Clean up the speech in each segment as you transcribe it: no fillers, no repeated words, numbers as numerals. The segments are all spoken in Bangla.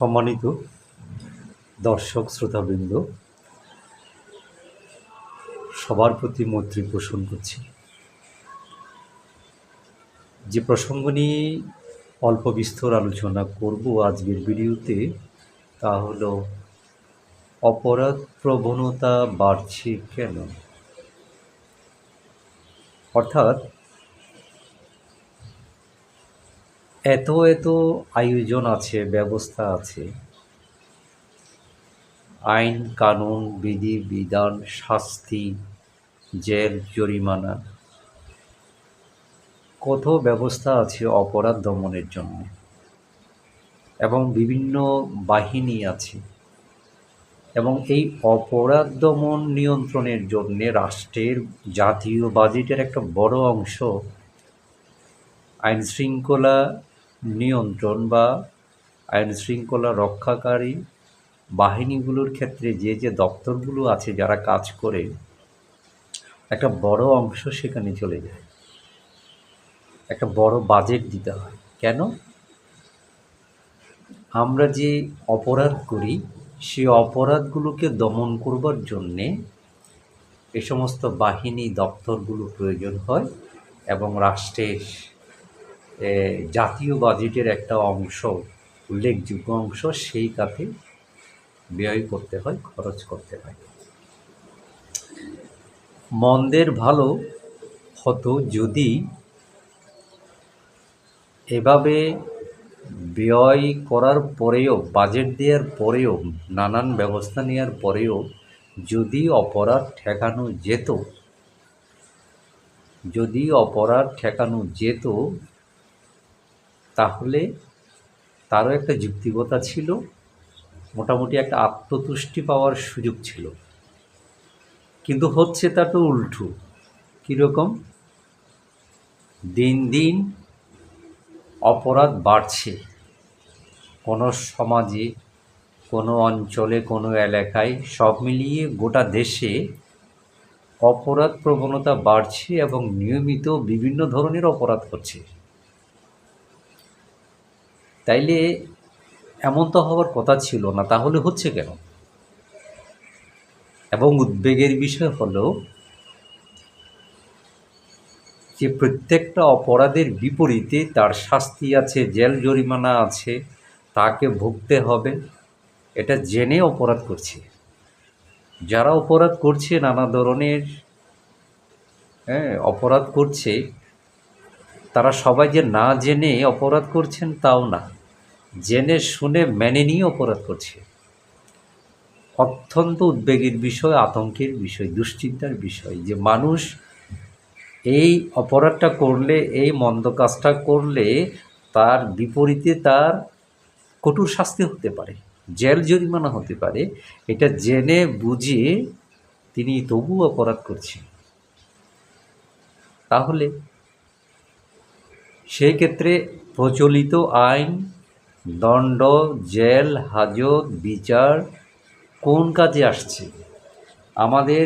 সম্মানিত দর্শক শ্রোতাবৃন্দ, সবার প্রতি মৈত্রী পোষণ করছি। যে প্রসঙ্গ নিয়ে অল্প বিস্তর আলোচনা করব আজকের ভিডিওতে, তা হলো অপরাধ প্রবণতা বাড়ছে কেন। অর্থাৎ এত আয়োজন আছে, ব্যবস্থা আছে, আইন কানুন, বিধি বিধান, শাস্তি, জেল, জরিমানা, কত ব্যবস্থা আছে অপরাধ দমনের জন্য, এবং বিভিন্ন বাহিনী আছে। এবং এই অপরাধ দমন নিয়ন্ত্রণের জন্যে রাষ্ট্রের জাতীয় বাজেটের একটা বড় অংশ আইন শৃঙ্খলা নিয়ন্ত্রণ বা আইন শৃঙ্খলা রক্ষাকারী বাহিনীগুলোর ক্ষেত্রে যে দপ্তরগুলো আছে, যারা কাজ করে, একটা বড় অংশ সেখানে চলে যায়। একটা বড় বাজেট দিতে হয়। কেন? আমরা যে অপরাধ করি, সেই অপরাধগুলোকে দমন করবার জন্যে এ সমস্ত বাহিনী দপ্তরগুলো প্রয়োজন হয়, এবং রাষ্ট্রের জাতীয় বাজেটের একটা অংশ, উল্লেখযোগ্য অংশ, সেই খাতে ব্যয় করতে হয়, খরচ করতে হয়। মন্দের ভালো হতো যদি এভাবে ব্যয় করার পরেও, বাজেট দেওয়ার পরেও, নানান ব্যবস্থা নেওয়ার পরেও যদি অপরাধ ঠেকানো যেত, তাহলে তারও একটা যুক্তিকতা ছিল, মোটামুটি একটা আত্মতুষ্টি পাওয়ার সুযোগ ছিল। কিন্তু হচ্ছে তা তো উল্টো। কীরকম? দিন দিন অপরাধ বাড়ছে। কোনো সমাজে, কোনো অঞ্চলে, কোনো এলাকায়, সব মিলিয়ে গোটা দেশে অপরাধ প্রবণতা বাড়ছে, এবং নিয়মিত বিভিন্ন ধরনের অপরাধ হচ্ছে। তাইলে এমন তো হওয়ার কথা ছিল না, তাহলে হচ্ছে কেন? এবং উদ্বেগের বিষয় হলো যে প্রত্যেকটা অপরাধের বিপরীতে তার শাস্তি আছে, জেল জরিমানা আছে, তাকে ভুগতে হবে। এটা জেনে অপরাধ করছে। যারা অপরাধ করছে, নানা ধরনের অপরাধ করছে, তারা সবাই যে না জেনে অপরাধ করছেন তাও না, জেনে শুনে মেনে নিয়ে অপরাধ করছে। অত্যন্ত উদ্বেগের বিষয়, আতঙ্কের বিষয়, দুশ্চিন্তার বিষয় যে মানুষ এই অপরাধটা করলে, এই মন্দ কাজটা করলে তার বিপরীতে তার কঠোর শাস্তি হতে পারে, জেল জরিমানা হতে পারে। এটা জেনে বুঝে তিনি তবু অপরাধ করছেন। তাহলে সেই ক্ষেত্রে প্রচলিত আইন, দণ্ড, জেল, হাজত, বিচার কোন কাজে আসছে? আমাদের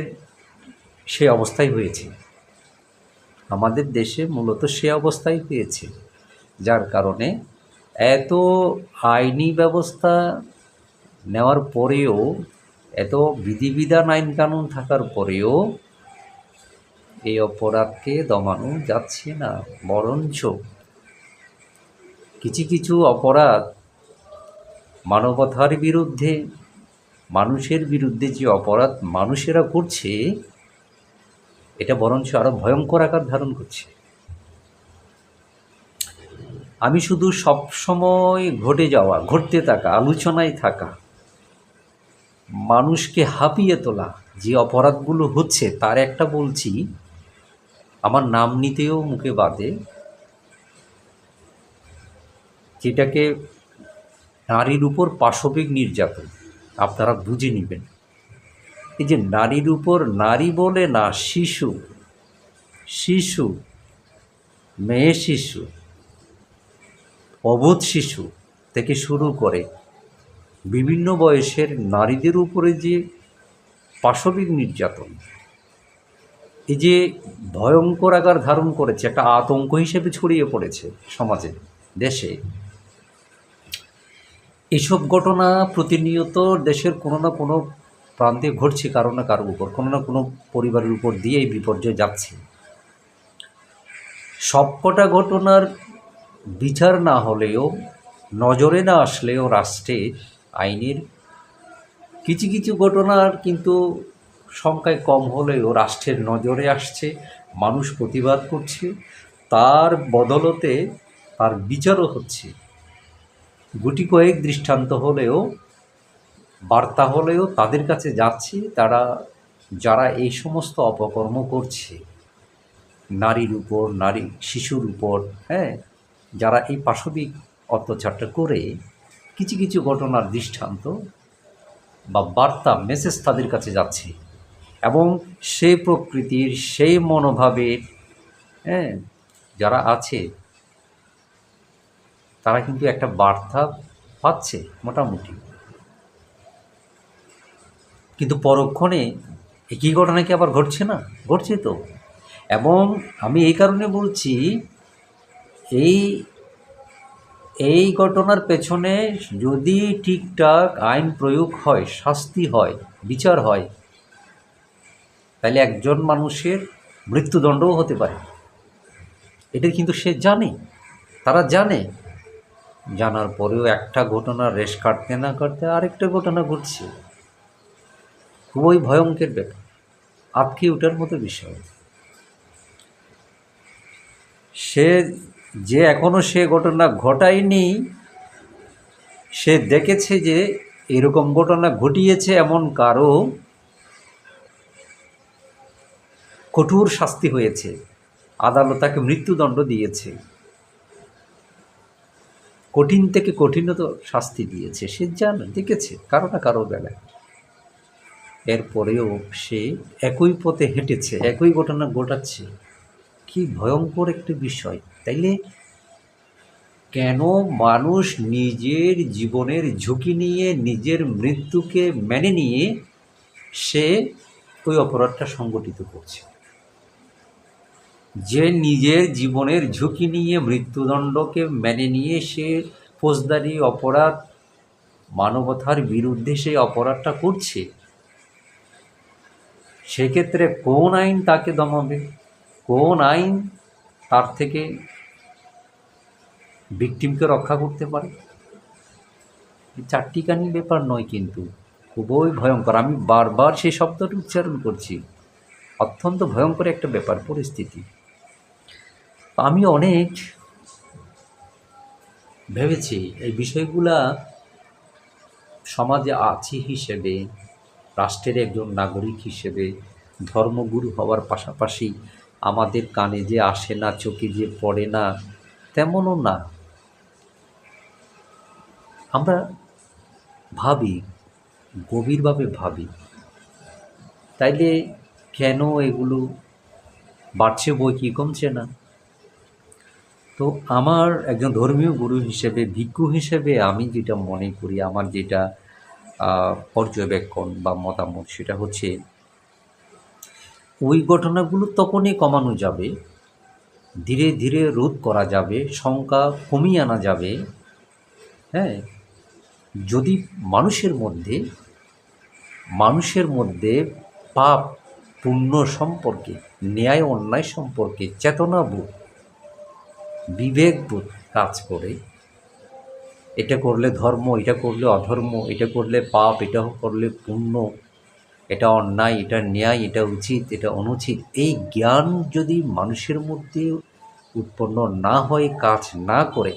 সে অবস্থাই হয়েছে। আমাদের দেশে মূলত সে অবস্থাই হয়েছে, যার কারণে এত আইনি ব্যবস্থা নেওয়ার পরেও, এত বিধিবিধান, আইন কানুন থাকার পরেও এই অপরাধকে দমানো যাচ্ছে না। বরঞ্চ কিছু অপরাধ মানবতার বিরুদ্ধে, মানুষের বিরুদ্ধে যে অপরাধ মানুষেরা করছে, এটা বরঞ্চ আরও ভয়ঙ্কর আকার ধারণ করছে। আমি শুধু সবসময় ঘটতে থাকা, আলোচনায় থাকা, মানুষকে হাঁপিয়ে তোলা যে অপরাধগুলো হচ্ছে, তার একটা বলছি, আমার নাম নিতেও মুখে বাধে, যেটাকে নারীর উপর পাশবিক নির্যাতন। আপনারা বুঝে নেবেন। এই যে নারীর উপর, নারী বলে না, শিশু, মেয়ে শিশু, অবোধ শিশু থেকে শুরু করে বিভিন্ন বয়সের নারীদের উপরে যে পাশবিক নির্যাতন, এই যে ভয়ঙ্কর আকার ধারণ করেছে, একটা আতঙ্ক হিসেবে ছড়িয়ে পড়েছে সমাজে, দেশে, এইসব ঘটনা প্রতিনিয়ত দেশের কোনো না কোনো প্রান্তে ঘটছে, কারো না কারোর উপর, কোনো না কোনো পরিবারের উপর দিয়ে এই বিপর্যয় যাচ্ছে। সবকটা ঘটনার বিচার না হলেও, নজরে না আসলেও রাষ্ট্রের আইনের কিছু কিছু ঘটনার কিন্তু সংখ্যায় কম হলেও রাষ্ট্রের নজরে আসছে, মানুষ প্রতিবাদ করছে, তার বদলতে তার বিচারও হচ্ছে। গুটি কয়েক দৃষ্টান্ত হলেও, বার্তা হলেও তাদের কাছে যাচ্ছে, তারা যারা এই সমস্ত অপকর্ম করছে নারীর উপর, নারী শিশুর উপর, হ্যাঁ, যারা এই পাশবিক অত্যাচারটা করে, কিছু কিছু ঘটনার দৃষ্টান্ত বা বার্তা, মেসেজ তাদের কাছে যাচ্ছে। এবং সেই প্রকৃতির, সেই মনোভাবের, হ্যাঁ, যারা আছে তারা কিন্তু একটা বার্তা পাচ্ছে মোটামুটি। কিন্তু পরক্ষণে একই ঘটনা কি আবার ঘটছে না? ঘটছে তো। এবং আমি এই কারণে বলছি, এই এই ঘটনার পেছনে যদি ঠিকঠাক আইন প্রয়োগ হয়, শাস্তি হয়, বিচার হয়, তাহলে একজন মানুষের মৃত্যুদণ্ডও হতে পারে। এটা কিন্তু সে জানে, তারা জানে। জানার পরেও একটা ঘটনা রেশ কাটতে না কাটতে আরেকটা ঘটনা ঘটছে। খুবই ভয়ঙ্কর ব্যাপার, আটকে ওঠার মতো বিষয়। সে যে এখনও সে ঘটনা ঘটায়নি, সে দেখেছে যে এরকম ঘটনা ঘটিয়েছে, এমন কারো কঠোর শাস্তি হয়েছে, আদালত তাকে মৃত্যুদণ্ড দিয়েছে, কঠিন থেকে কঠিনতর শাস্তি দিয়েছে, সে জানে, দেখেছে কারো না কারো বেলায়। এরপরেও সে একই পথে হেঁটেছে, একই ঘটনা ঘটাচ্ছে। কি ভয়ঙ্কর একটি বিষয়! তাইলে কেন মানুষ নিজের জীবনের ঝুঁকি নিয়ে, নিজের মৃত্যুকে মেনে নিয়ে সে ওই অপরাধটা সংগঠিত করছে? যে নিজের জীবনের ঝুঁকি নিয়ে, মৃত্যুদণ্ডকে মেনে নিয়ে সে ফৌজদারি অপরাধ, মানবতার বিরুদ্ধে সেই অপরাধটা করছে, সেক্ষেত্রে কোন আইন তাকে দমাবে? কোন আইন তার থেকে ভিকটিমকে রক্ষা করতে পারে? চারটিখানি ব্যাপার নয়, কিন্তু খুবই ভয়ঙ্কর। আমি বারবার সেই শব্দটি উচ্চারণ করছি, অত্যন্ত ভয়ঙ্কর একটা ব্যাপার, পরিস্থিতি। আমি অনেক ভেবেছি এই বিষয়গুলা সমাজে আছি হিসেবে, রাষ্ট্রের একজন নাগরিক হিসেবে, ধর্মগুরু হওয়ার পাশাপাশি আমাদের কানে যে আসে না, চোখে যে পড়ে না, তেমনও না। আমরা ভাবি, গভীরভাবে ভাবি, তাইলে কেন এগুলো বাড়ছে বই কি, কমছে না? তো আমার একজন ধর্মীয় গুরু হিসেবে, ভিক্ষু হিসেবে আমি যেটা মনে করি, আমার যেটা পর্যবেক্ষণ বা মতামত, সেটা হচ্ছে ওই ঘটনাগুলো তখনই কমানো যাবে, ধীরে ধীরে রোধ করা যাবে, সংখ্যা কমিয়ে আনা যাবে, হ্যাঁ, যদি মানুষের মধ্যে পাপ পুণ্য সম্পর্কে, ন্যায় অন্যায় সম্পর্কে চেতনাবোধ, বিবেকবোধ কাজ করে। এটা করলে ধর্ম, এটা করলে অধর্ম, এটা করলে পাপ, এটা করলে পুণ্য, এটা অন্যায়, এটা ন্যায়, এটা উচিত, এটা অনুচিত, এই জ্ঞান যদি মানুষের মধ্যে উৎপন্ন না হয়, কাজ না করে,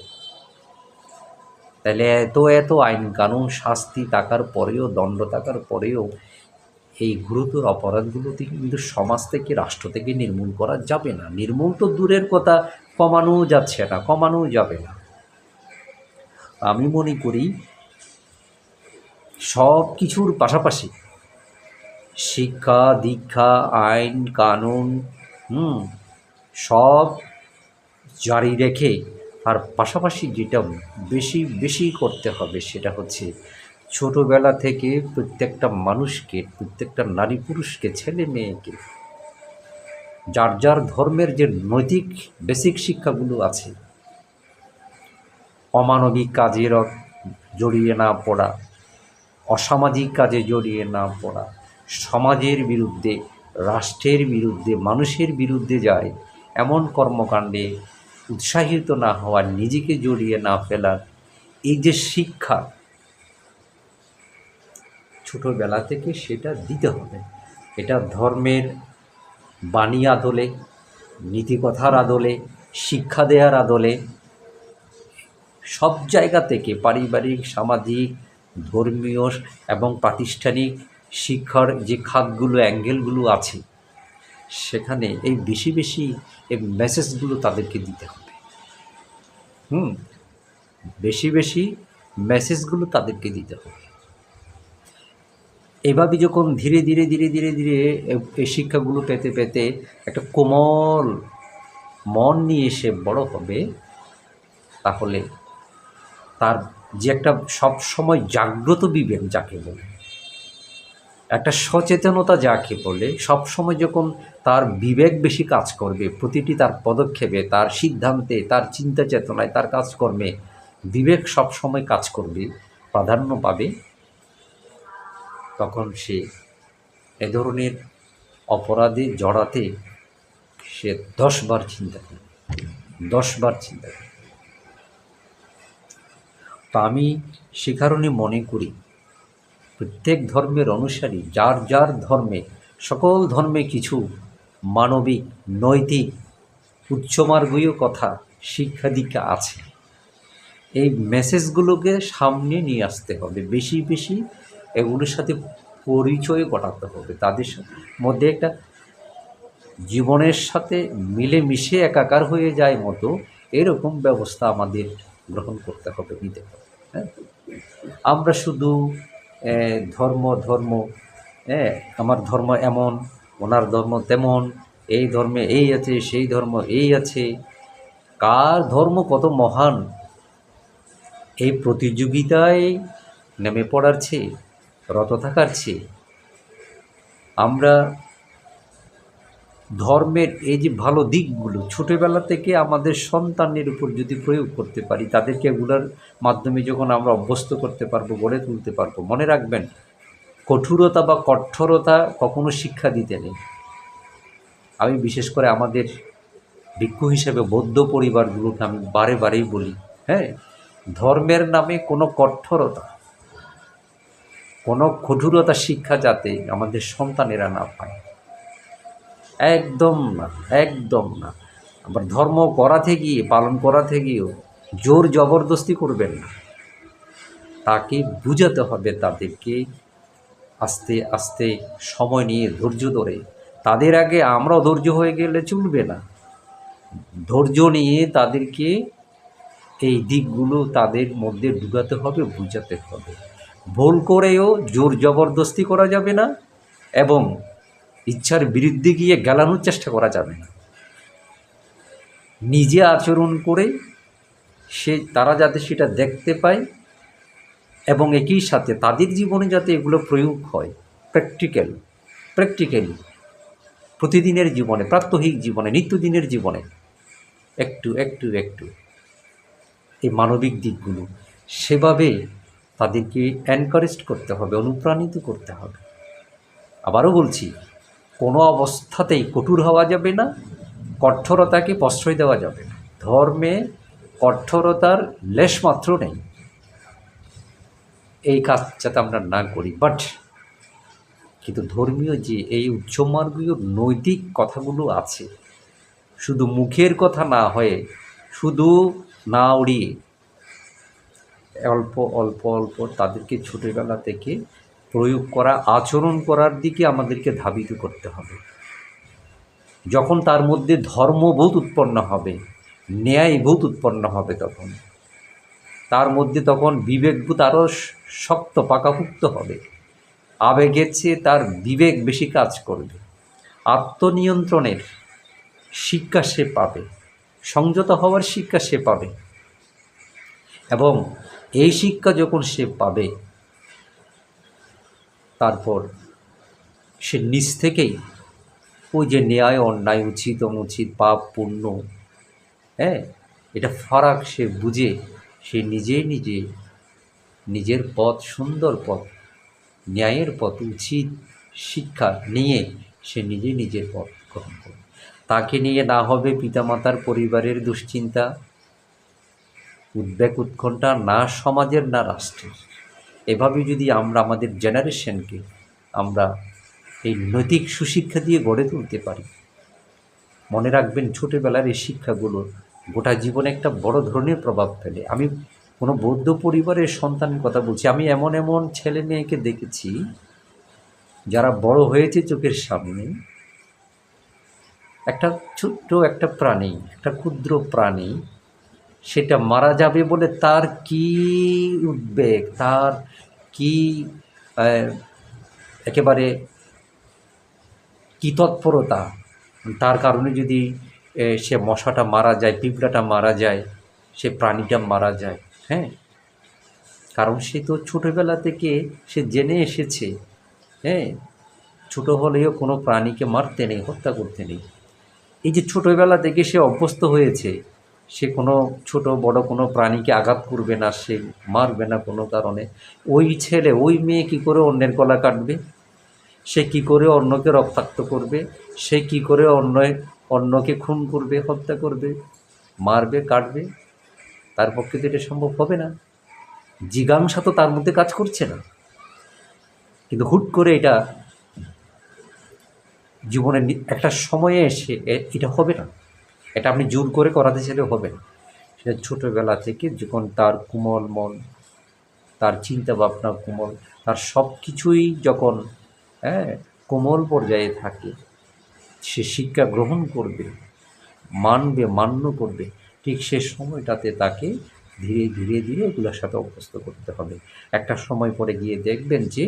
তাহলে এত এত আইন কানুন, শাস্তি থাকার পরেও, দণ্ড থাকার পরেও এই গুরুতর অপরাধগুলো থেকে কিন্তু সমাজ থেকে, রাষ্ট্র থেকে নির্মূল করা যাবে না। নির্মূল তো দূরের কথা, কমানোও যাচ্ছে না, কমানোও যাবে না। আমি মনে করি সব কিছুর পাশাপাশি শিক্ষা দীক্ষা, আইন কানুন, সব জারি রেখে আর পাশাপাশি যেটা বেশি বেশি করতে হবে, সেটা হচ্ছে ছোটোবেলা থেকে প্রত্যেকটা মানুষকে, প্রত্যেকটা নারী পুরুষকে, ছেলে মেয়েকে যার যার ধর্মের যে নৈতিক বেসিক শিক্ষাগুলো আছে, অমানবিক কাজের জড়িয়ে না পড়া, অসামাজিক কাজে জড়িয়ে না পড়া, সমাজের বিরুদ্ধে, রাষ্ট্রের বিরুদ্ধে, মানুষের বিরুদ্ধে যায় এমন কর্মকাণ্ডে উৎসাহিত না হওয়া, নিজেকে জড়িয়ে না ফেলার এই যে শিক্ষা ছোটোবেলা থেকে সেটা দিতে হবে। এটা ধর্মের বাণী আদলে, নীতিকথার আদলে, শিক্ষা দেওয়ার আদলে, সব জায়গা থেকে পারিবারিক, সামাজিক, ধর্মীয় এবং প্রাতিষ্ঠানিক শিক্ষার যে খাতগুলো, অ্যাঙ্গেলগুলো আছে, সেখানে এই বেশি বেশি এই মেসেজগুলো তাদেরকে দিতে হবে। বেশি বেশি মেসেজগুলো তাদেরকে দিতে হবে। এভাবে যখন ধীরে ধীরে ধীরে ধীরে ধীরে এই শিক্ষাগুলো পেতে পেতে একটা কোমল মন নিয়ে সে বড় হবে, তাহলে তার যে একটা সবসময় জাগ্রত বিবেক যাকে বলে, একটা সচেতনতা যাকে বলে, সবসময় যখন তার বিবেক বেশি কাজ করবে, প্রতিটি তার পদক্ষেপে, তার সিদ্ধান্তে, তার চিন্তা চেতনায়, তার কাজকর্মে বিবেক সবসময় কাজ করবে, প্রাধান্য পাবে, তখন সে এ ধরনের অপরাধে জড়াতে সে 10 বার চিন্তা করে, 10 বার চিন্তা করে। তো আমি সে কারণে মনে করি প্রত্যেক ধর্মের অনুসারী যার যার ধর্মে, সকল ধর্মে কিছু মানবিক, নৈতিক, উচ্চমার্গীয় কথা, শিক্ষা দীক্ষা আছে। এই মেসেজগুলোকে সামনে নিয়ে আসতে হবে, বেশি বেশি এগুলোর সাথে পরিচয় ঘটাতে হবে, তাদের মধ্যে একটা জীবনের সাথে মিলেমিশে একাকার হয়ে যায় মতো এরকম ব্যবস্থা আমাদের গ্রহণ করতে হবে, নিতে হবে। হ্যাঁ, আমরা শুধু ধর্ম ধর্ম, আমার ধর্ম এমন, ওনার ধর্ম তেমন, এই ধর্মে এই আছে, সেই ধর্ম এই আছে, কার ধর্ম কত মহান, এই প্রতিযোগিতায় নেমে পড়ার চেয়ে, রত থাকার চেয়ে আমরা ধর্মের এই যে ভালো দিকগুলো ছোটোবেলা থেকে আমাদের সন্তানের উপর যদি প্রয়োগ করতে পারি, তাদেরকে এগুলোর মাধ্যমে যখন আমরা অভ্যস্ত করতে পারবো, গড়ে তুলতে পারবো, মনে রাখবেন কঠোরতা বা কঠোরতা কখনো শিক্ষা দিতে নেই। আমি বিশেষ করে আমাদের ভিক্ষু হিসেবে বৌদ্ধ পরিবারগুলোকে আমি বারে বারেই বলি, হ্যাঁ, ধর্মের নামে কোনো কঠোরতা, কোনো কঠোরতা শিক্ষা যাতে আমাদের সন্তানেরা না পায়, একদম না, একদম না। আবার ধর্ম করাতে গিয়ে, পালন করাতে গিয়েও জোর জবরদস্তি করবেন না, তাকে বুঝাতে হবে, তাদেরকে আস্তে আস্তে সময় নিয়ে ধৈর্য ধরে, তাদের আগে আমরাও ধৈর্য হয়ে গেলে চলবে না, ধৈর্য নিয়ে তাদেরকে এই দিকগুলো তাদের মধ্যে ঢুকাতে হবে, বুঝাতে হবে। ভুল করেও জোর জবরদস্তি করা যাবে না এবং ইচ্ছার বিরুদ্ধে গিয়ে গেলানোর চেষ্টা করা যাবে না। নিজে আচরণ করে তারা যাতে সেটা দেখতে পায় এবং একই সাথে তাদের জীবনে যাতে এগুলো প্রয়োগ হয়, প্র্যাকটিক্যালি প্রতিদিনের জীবনে, প্রাত্যহিক জীবনে, নিত্যদিনের জীবনে একটু একটু একটু এই মানবিক দিকগুলো সেভাবে তাদেরকে এনকারেজ করতে হবে, অনুপ্রাণিত করতে হবে। আবারও বলছি, কোনো অবস্থাতেই কঠোর হওয়া যাবে না, কঠোরতাকে প্রশ্রয় দেওয়া যাবে না। ধর্মে কঠোরতার লেশমাত্র নেই, এই কাজ যাতে আমরা না করি। কিন্তু ধর্মীয় যে এই উচ্চমার্গীয় নৈতিক কথাগুলো আছে, শুধু মুখের কথা না হয়ে, শুধু না উড়িয়ে অল্প অল্প অল্প তাদেরকে ছোটোবেলা থেকে প্রয়োগ করা, আচরণ করার দিকে আমাদেরকে ধাবিত করতে হবে। যখন তার মধ্যে ধর্মবোধ উৎপন্ন হবে, ন্যায়বোধ উৎপন্ন হবে, তখন তার মধ্যে তখন বিবেকবোধ আরও শক্ত পাকাপুক্ত হবে, আবেগের চেয়ে তার বিবেক বেশি কাজ করবে, আত্মনিয়ন্ত্রণের শিক্ষা সে পাবে, সংযত হওয়ার শিক্ষা সে পাবে। এবং এই শিক্ষা যখন সে পাবে, তারপর সে নিজ থেকেই ওই যে ন্যায় অন্যায়, উচিত অনুচিত, পাপ পুণ্য, এটা ফারাক সে বুঝে সে নিজে নিজে নিজের পথ, সুন্দর পথ, ন্যায়ের পথ, উচিত শিক্ষা নিয়ে সে নিজে নিজের পথ গ্রহণ করবে। তাকে নিয়ে না হবে পিতামাতার পরিবারের দুশ্চিন্তা, উদ্বেগ, উৎকণ্ঠা, না সমাজের না রাষ্ট্রের। এভাবে যদি আমরা আমাদের জেনারেশনকে আমরা এই নৈতিক সুশিক্ষা দিয়ে গড়ে তুলতে পারি, মনে রাখবেন ছোটোবেলার এই শিক্ষাগুলো গোটা জীবনে একটা বড় ধরনের প্রভাব ফেলে। আমি কোনো বৌদ্ধ পরিবারের সন্তানের কথা বলছি। আমি এমন এমন ছেলে মেয়েকে দেখেছি যারা বড় হয়েছে চোখের সামনে, একটা ছোট্ট একটা প্রাণী, একটা ক্ষুদ্র প্রাণী, সেটা মারা যাবে বলে তার কি উদ্বেগ, তার কি একেবারে কি তৎপরতা, তার কারণে যদি সে মশাটা মারা যায়, পিঁপড়াটা মারা যায়, সে প্রাণীটা মারা যায়। হ্যাঁ, কারণ সে তো ছোটোবেলা থেকে সে জেনে এসেছে, হ্যাঁ, ছোটো হলেও কোনো প্রাণীকে মারতে নেই, হত্যা করতে নেই। এই যে ছোটোবেলা থেকে সে অভ্যস্ত হয়েছে, সে কোনো ছোট বড় কোনো প্রাণীকে আঘাত করবে না, সে মারবে না কোনো কারণে। ওই ছেলে, ওই মেয়ে কী করে অন্যের গলা কাটবে? সে কি করে অন্যকে রক্তাক্ত করবে? সে কি করে অন্যকে খুন করবে, হত্যা করবে, মারবে, কাটবে? তার পক্ষে তো এটা সম্ভব হবে না। জিজ্ঞাসা তো তার মধ্যে কাজ করছে না। কিন্তু হুট করে এটা জীবনের একটা সময়ে এসে এটা হবে না। এটা আপনি জোর করে করাতে চাইলে হবে না। সেটা ছোটোবেলা থেকে যখন তার কোমল মন, তার চিন্তা ভাবনা কোমল, তার সব কিছুই যখন কোমল পর্যায়ে থাকে, সে শিক্ষা গ্রহণ করবে, মানবে, মান্য করবে, ঠিক সে সময়টাতে তাকে ধীরে ধীরে ধীরে এগুলোর সাথে অভ্যস্ত করতে হবে। একটা সময় পরে গিয়ে দেখবেন যে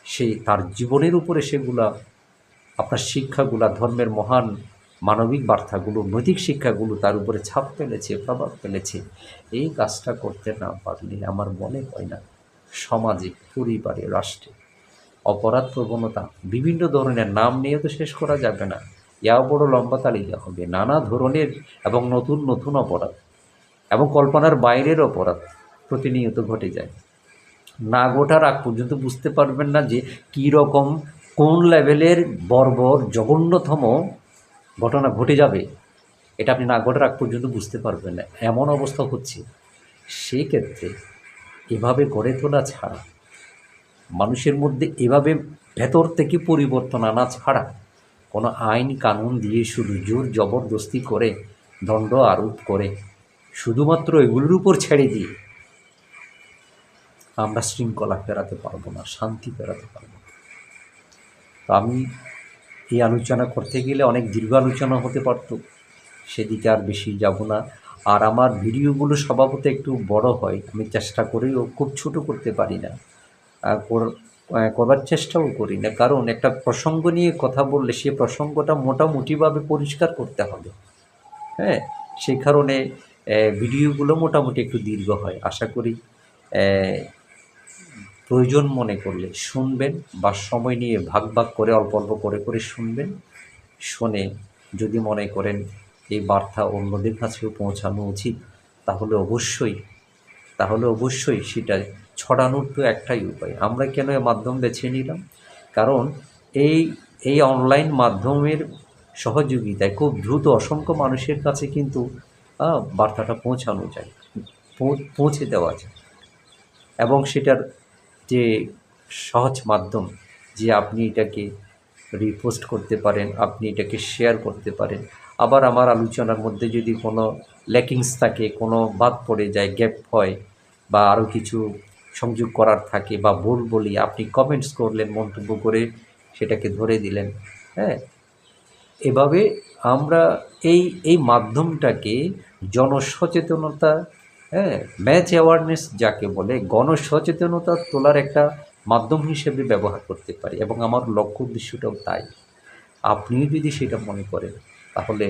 সে তার জীবনের উপরে সেগুলা, আপনার শিক্ষাগুলা, ধর্মের মহান মানবিক বার্তাগুলো, নৈতিক শিক্ষাগুলো তার উপরে ছাপ ফেলেছে, প্রভাব ফেলেছে। এই কাজটা করতে না পারলে আমার মনে হয় না সমাজে, পরিবারে, রাষ্ট্রে অপরাধ প্রবণতা বিভিন্ন ধরনের, নাম নিয়ে তো শেষ করা যাবে না, ইয়াও বড় লম্বা তালিকা হবে। নানা ধরনের এবং নতুন নতুন অপরাধ এবং কল্পনার বাইরের অপরাধ প্রতিনিয়ত ঘটে যায়। না ঘটার আগ পর্যন্ত বুঝতে পারবেন না যে কী রকম, কোন লেভেলের বর্বর জঘন্যতম ঘটনা ঘটে যাবে। এটা আপনি না ঘটার আগ পর্যন্ত বুঝতে পারবেন না, এমন অবস্থা হচ্ছে। সেই ক্ষেত্রে এভাবে গড়ে তোলা ছাড়া, মানুষের মধ্যে এভাবে ভেতর থেকে পরিবর্তন আনা ছাড়া, কোনো আইন কানুন দিয়ে শুধু জোর জবরদস্তি করে, দণ্ড আরোপ করে, শুধুমাত্র এগুলোর উপর ছেড়ে দিয়ে আমরা শৃঙ্খলা ফেরাতে পারবো না, শান্তি ফেরাতে পারবো না। তো আমি এই আলোচনা করতে গেলে অনেক দীর্ঘ আলোচনা হতে পারত, সেদিকে আর বেশি যাব না। আর আমার ভিডিওগুলো স্বভাবত একটু বড় হয়, আমি চেষ্টা করেও খুব ছোট করতে পারি না, করবার চেষ্টাও করি না। কারণ একটা প্রসঙ্গ নিয়ে কথা বললে সে প্রসঙ্গটা মোটামুটিভাবে পরিষ্কার করতে হবে। হ্যাঁ, সেই কারণে ভিডিওগুলো মোটামুটি একটু দীর্ঘ হয়। আশা করি প্রয়োজন মনে করলে শুনবেন, বা সময় নিয়ে ভাগ ভাগ করে অল্প অল্প করে করে শুনবেন। শুনে যদি মনে করেন এই বার্তা অন্যদের কাছেও পৌঁছানো উচিত, তাহলে অবশ্যই সেটা ছড়ানোর তো একটাই উপায়। আমরা কেন এ মাধ্যম বেছে নিলাম? কারণ এই অনলাইন মাধ্যমের সহযোগিতায় খুব দ্রুত অসংখ্য মানুষের কাছে কিন্তু বার্তাটা পৌঁছানো যায়, পৌঁছে দেওয়া যায়। এবং সেটার যে সহজ মাধ্যম, যে আপনি এটাকে রিপোস্ট করতে পারেন, আপনি এটাকে শেয়ার করতে পারেন। আবার আমার আলোচনার মধ্যে যদি কোনো ল্যাকিংস থাকে, কোনো বাদ পড়ে যায়, গ্যাপ হয়, বা আরও কিছু সংযোগ করার থাকে, বা ভুল বলি, আপনি কমেন্টস করলেন, মন্তব্য করে সেটাকে ধরে দিলেন। হ্যাঁ, এভাবে আমরা এই মাধ্যমটাকে জনসচেতনতা, ম্যাচ অ্যাওয়ারনেস যাকে বলে, গণসচেতনতা তোলার একটা মাধ্যম হিসেবে ব্যবহার করতে পারি। এবং আমার লক্ষ্য উদ্দেশ্যটাও তাই। আপনিও যদি সেটা মনে করেন, তাহলে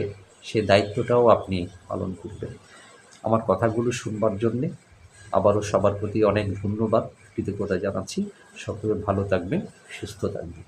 সে দায়িত্বটাও আপনি পালন করবেন। আমার কথাগুলো শুনবার জন্যে আবারও সবার প্রতি অনেক ধন্যবাদ, কৃতজ্ঞতা জানাচ্ছি। সকলে ভালো থাকবেন, সুস্থ থাকবেন।